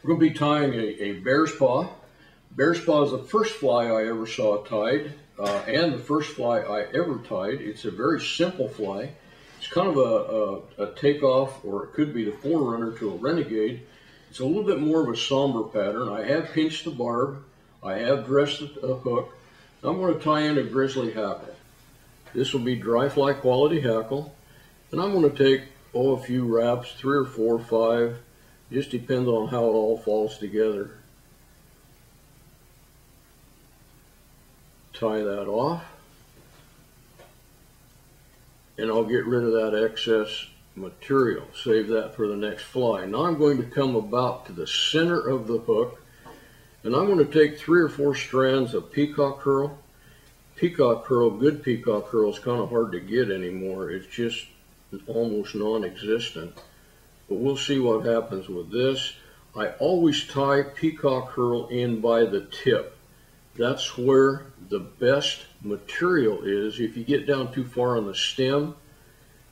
We're going to be tying a bear's paw. Bear's paw is the first fly I ever saw tied, and the first fly I ever tied. It's a very simple fly. It's kind of a takeoff, or it could be the forerunner to a renegade. It's a little bit more of a somber pattern. I have pinched the barb. I have dressed a hook. I'm going to tie in a grizzly hackle. This will be dry fly quality hackle. And I'm going to take, a few wraps, 3 or 4, 5. Just depends on how it all falls together. Tie that off. And I'll get rid of that excess material. Save that for the next fly. Now I'm going to come about to the center of the hook, and I'm going to take 3 or 4 strands of peacock curl. Peacock curl, good peacock curl, is kind of hard to get anymore. It's just almost non-existent. But we'll see what happens with this. I always tie peacock curl in by the tip. That's where the best material is. If you get down too far on the stem,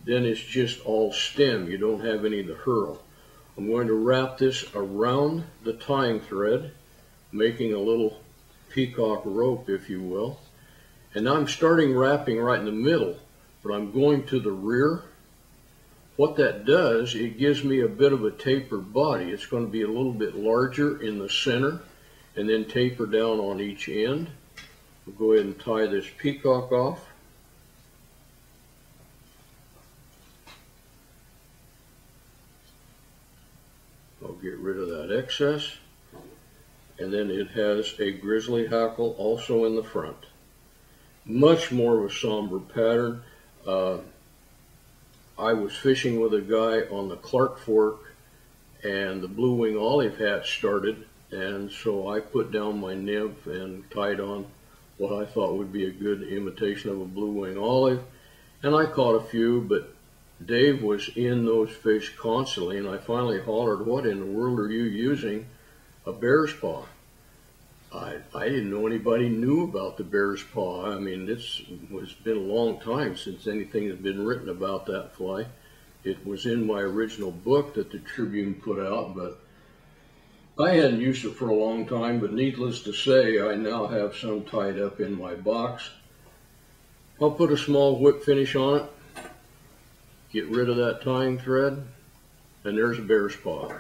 then it's just all stem. You don't have any of the hurl. I'm going to wrap this around the tying thread, making a little peacock rope, if you will. And now I'm starting wrapping right in the middle, but I'm going to the rear. What that does, it gives me a bit of a tapered body. It's going to be a little bit larger in the center and then taper down on each end. We'll go ahead and tie this peacock off. I'll get rid of that excess. And then it has a grizzly hackle also in the front. Much more of a somber pattern. I was fishing with a guy on the Clark Fork, and the blue wing olive hatch started, and so I put down my nymph and tied on what I thought would be a good imitation of a blue wing olive, and I caught a few, but Dave was in those fish constantly, and I finally hollered, "What in the world are you using a bear's paw?" I didn't know anybody knew about the bear's paw. I mean, it's been a long time since anything has been written about that fly. It was in my original book that the Tribune put out, but I hadn't used it for a long time. But needless to say, I now have some tied up in my box. I'll put a small whip finish on it, get rid of that tying thread, and there's a bear's paw.